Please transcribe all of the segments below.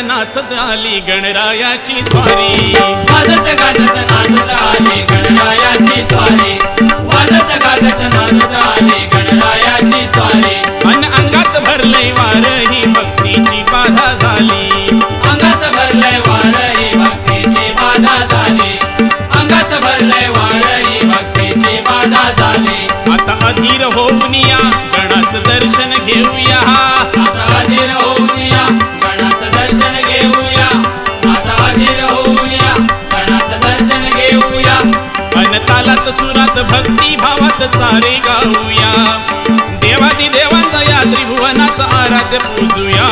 नाचत आली गणरायाची स्वारी, वाजत गाजत नाचत आली गणरायाची स्वारी, वाजत गाजत नाचत आली गणरायाची स्वारी. अन अंगात भरले वार ही भक्तीची बाधा झाली, अंगात भरले वार ही भक्तीची बाधा झाली, अंगात भरले वार ही भक्तीची बाधा झाली. आता अधीर होऊन या गणाचं दर्शन घेऊया, आता अधीर होऊन या गणाचं दर्शन घेऊया, आता अधीर होऊन या गणाचं दर्शन घेऊया. अन तालात सुरात भक्ती भावात सारे गाऊया, देवादी देवांचा या त्रिभुवनाचा आराध्य पूजूया.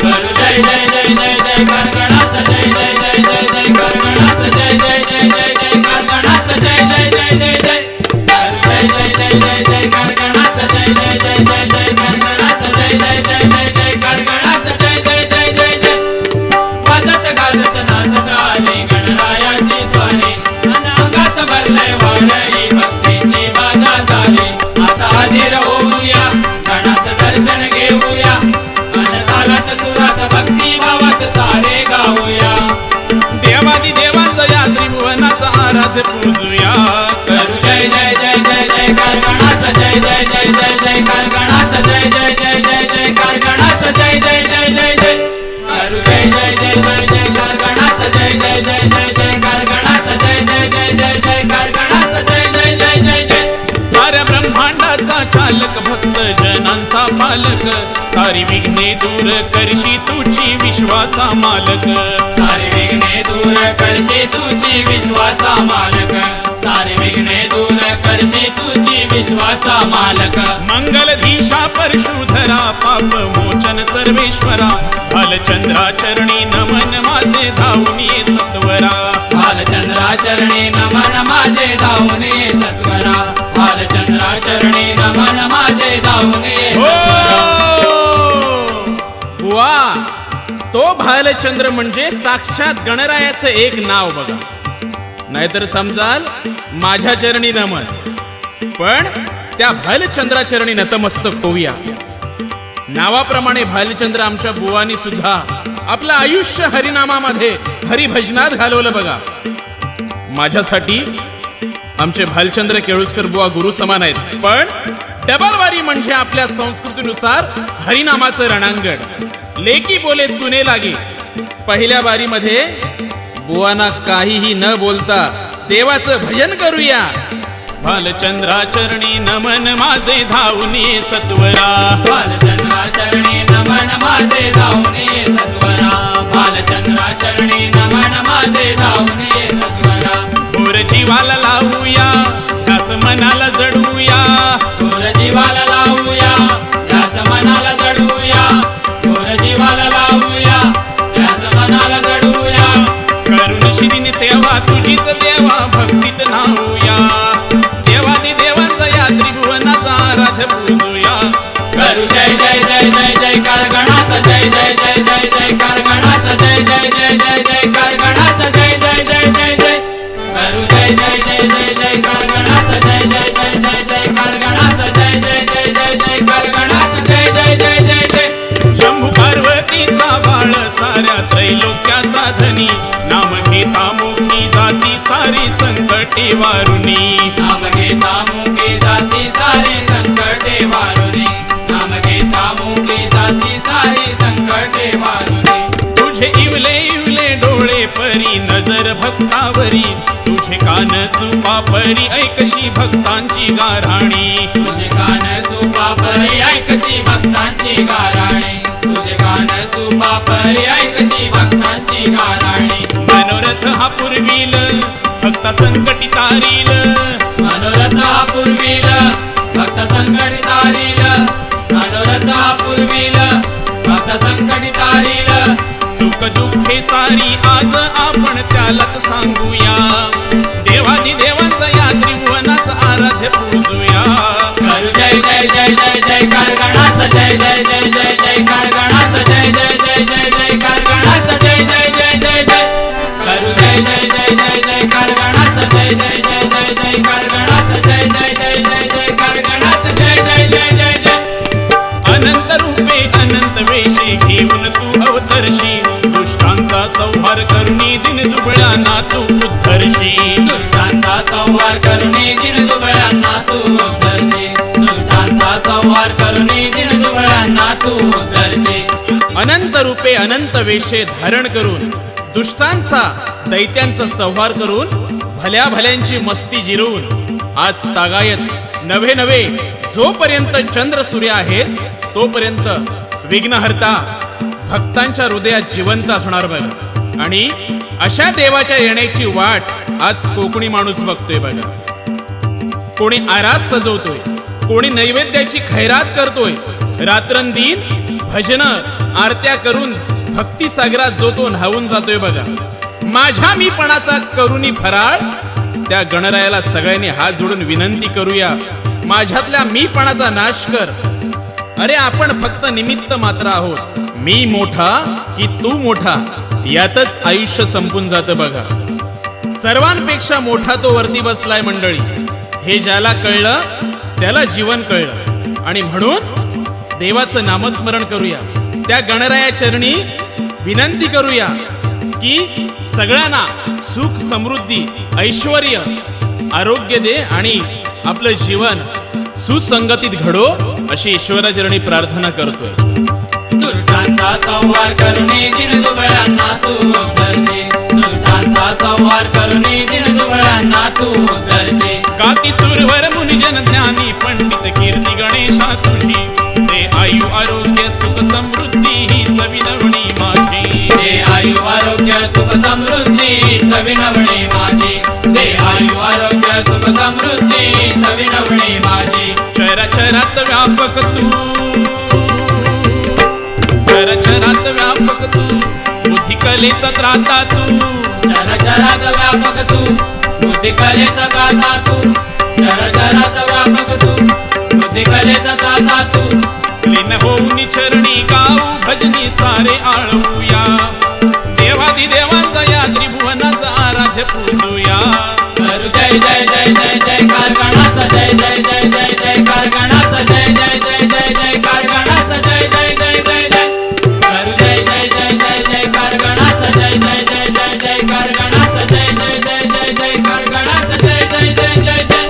करू जय जय जय जय जय कर गणाचं, जय जय जय जय जय कर गणाचं, जय जय जय जय जय कर गणाचं, जय जय जय जय जय कर जय जय जय जय जय कर गणाचं, जय जय जय जय जय कर गणाचं, जय जय जय जय जय कर गणाचं, जय जय जय जय जय. वाजत गाजत नाचत आली गणरायाची स्वारी, अन अंगात भरले वार ही भक्तीची बाधा झाली. आता अधीर होऊया गणाचं दर्शन घेऊया, अन तालात सुरात भक्ती भावात सारे गाऊया. देवादी देवांचा या त्रिभुवनाचा आराध्य पूजूया. करू जय जय जय जय जय कर गणाचं, जय जय जय जय जय कर गणाचं, जय जय जय जय जय कर गणाचं, जय जय जय जय जय. करू जय जय जय जय जय कर गणाचं, जय जय जय जय जय कर गणाचं, जय जय जय जय जय कर गणाचं, जय जय जय जय जय. साऱ्या ब्रह्मांडाचा चालक भक्त जनांचा पालक, सारी विघ्ने दूर करशी तुझी विश्वाचा मालक. सारे विघ्ने दूर करशी तुझी विश्वाचा मालक, सारे विघ्ने दूर करशी तुझी विश्वाचा मालक. मंगलधीशा परशुधरा पाप मोचन सर्वेश्वरा, भालचंद्राचरणी नमन माझे धावून ये सत्वरा. भालचंद्राचरणी नमन माझे धावून ये सत्वरा, भालचंद्राचरणी नमन माझे धावून ये सत्वरा. वा, तो भालचंद्र म्हणजे साक्षात गणरायाचं एक नाव बघा. नाहीतर समजाल माझ्या चरणी नमन, पण त्या भालचंद्राचरणी नतमस्तक होऊया. नावाप्रमाणे भालचंद्र आमच्या बुवानी सुद्धा आपलं आयुष्य हरिनामामध्ये हरिभजनात घालवलं बघा. माझ्यासाठी आमचे भालचंद्र केळुसकर बुवा गुरु समान आहेत, पण डबल वारी म्हणजे आपल्या संस्कृतीनुसार हरिनामाचं रणांगण. लेकी बोले सुने लागे. पहिल्या वारीमध्ये बुवांना काहीही न बोलता देवाचं भजन करूया. भालचंद्राचरणी नमन माझे धावून ये सत्वरा, भालचंद्राचरणी नमन माझे धावून ये सत्वरा, भालचंद्राचरणी नमन माझे धावून ये सत्वरा. घोर जीवाला लावूया त्यास मनाला जडूया, घोर जीवाला लावूया त्यास मनाला जडवूया, घोर जीवाला लावूया त्यास मनाला जडवूया. करुण शिरीने सेवा तुझीच देवा भक्तीत नाहूया, देवादी देवांचा या त्रिभुवनाचा आराध्य पूजूया. करू जय जय जय जय जय कर गणाचं, जय जय जय जय जय कर गणाचं, जय जय जय जय जय कर गणाचं, जय जय जय जय जय. करू जय जय जय जय जय कर गणाचं, जय जय जय जय जय कर गणाचं, जय जय जय जय जय कर गणाचं, जय जय जय जय जय. शंभू पार्वतीचा बाळ साऱ्या त्रैलोक्याचा धनी, नाम घेता मुखी जाती सारी संकटे वारुनी. नाम घेता मुके जाती सारी संकटे वारुनी, नाम घेता मुके जाती सारी संकटे वारुनी. तुझे इवले इवले डोळे परी नजर भक्तावरी, तुझे कान सुपा परी ऐकशी भक्तांची गाराणी. तुझे कान सुपा परी ऐकशी भक्तांची गाराणी, तुझे कान सुपा परी ऐकशी भक्तांची गाराणी. मनोरथ हा पुरवील भक्ता संकटी तारील, मनोरथ हा पुरवील भक्त संकटी तारील, मनोरथ हा पुरवील भक्त संकटी तारील. सुख दुःखे सारी आज आपण त्यालाच सांगूया, देवादी देवांचा या त्रिभुवनाचा आराध्य पूजूया. करू जय जय जय जय जय कर गणाचं, जय जय जय जय जय कर गणाचं, जय जय जय जय जय कर गणाचं, जय जय जय जय जय. करू जय जय जय जय जय कर गणाचं, जय जय जय जय जय कर गणाचं, जय जय जय जय जय कर गणाचं, जय जय जय जय जय. अनंत रूपे अनंत वेशे घेऊन तू अवतरशी, दुष्ट दुष्टांचा संहार करुणी दिन दुबळ्यांना तू उद्धरशी. दुष्टांचा संहार करुणी दिन दुबळ्यांना तू उद्धरशी. दुष्टांचा संहार करुणी दिन दुबळ्यांना तू उद्धरशी. अनंत रूपे अनंत वेशे धारण करून दुष्टांचा दैत्यांचा संहार करून भल्या भल्यांची मस्ती जिरवून आज तागायत नवे नवे जोपर्यंत चंद्र सूर्य आहेत तोपर्यंत विघ्नहर्ता भक्तांच्या हृदयात जिवंत असणार बघा. आणि अशा देवाच्या येण्याची वाट आज कोकणी माणूस बघतोय बघा. कोणी आरास सजवतोय, कोणी नैवेद्याची खैरात करतोय, रात्रंदिन भजन आरत्या करून भक्ती सागरात जो तो न्हावून जातोय बघा. माझ्या मीपणाचा करुणी फराळ त्या गणरायाला सगळ्यांनी हात जोडून विनंती करूया, माझ्यातल्या मीपणाचा नाश कर. अरे आपण फक्त निमित्त मात्र आहोत. मी मोठा की तू मोठा यातच आयुष्य संपून जातं बघा. सर्वांपेक्षा मोठा तो वरती बसलाय मंडळी. हे ज्याला कळलं त्याला जीवन कळलं. आणि म्हणून देवाचं नामस्मरण करूया, त्या गणराया चरणी विनंती करूया की सगळ्यांना सुख समृद्धी ऐश्वर्य आरोग्य दे आणि आपलं जीवन सुसंगतीत घडो अशी ईश्वराचरणी प्रार्थना करतोय. दुष्टांचा संहार करुणी दिन दुबळ्यांना तू उद्धरशी. दुष्टांचा संहार करुणी दिन दुबळ्यांना तू उद्धरशी. काती सुरवर मुनिजन ज्ञानी पंडित कीर्ती गणेशा तुझी. ते आयु आरोग्य सुख समृद्धी ही विनवणी माझी. दे आयु आरोग्य सुख समृद्धी विनवणी माझी. दे आयु आरोग्य सुख समृद्धी विनवणी माझी. चराचरात व्यापक तू, चराचरात व्यापक तू, बुद्धी कलेचा त्राता तू. चराचरात व्यापक तू, बुद्धी कलेचा त्राता तू. चराचरात व्यापक तू, बुद्धी कलेचा त्राता तू. लीन होऊन चरणी गाऊ भजनी सारे आळवूया. देवादी देवांचा या त्रिभुवनाचा आराध्य पूजूया. करू जय जय जय जय जयकार गणाचा. जय जय जय जय जयकार गणाचा. जय जय जय जय जयकार गणाचा. जय जय जय जय जय. करू जय जय जय जय जयकार गणाचा. जय जय जय जय जयकार गणाचा. जय जय जय जय जयकार गणाचा. जय जय जय जय जय.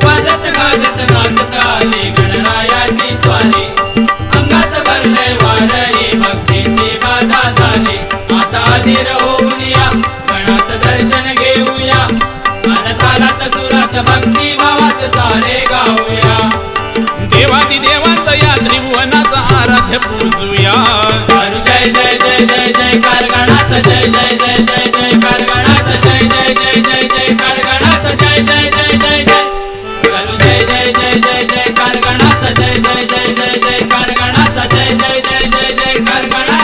वाजत गाजत नाचत आली गणरायाची स्वारी. अंगात भरले वारही भक्तीची बाधा झाली. आता अधीर होऊन या गणाचं दर्शन घेऊया. अनतालात सुरात भक्ती भावात सारे गाऊया. देवादी देवांचा या त्रिभुवनाचा आराध्य पूजूया. करू जय जय जय जय जयकार गणाचा. जय जय जय जय जयकार गणाचा. जय जय जय जय जयकार गणाचा. जय जय जय जय जय. करू जय जय जय जय जयकार गणाचा. जय जय जय जय जयकार गणाचा. जय जय जय जय जयकार गणाचा.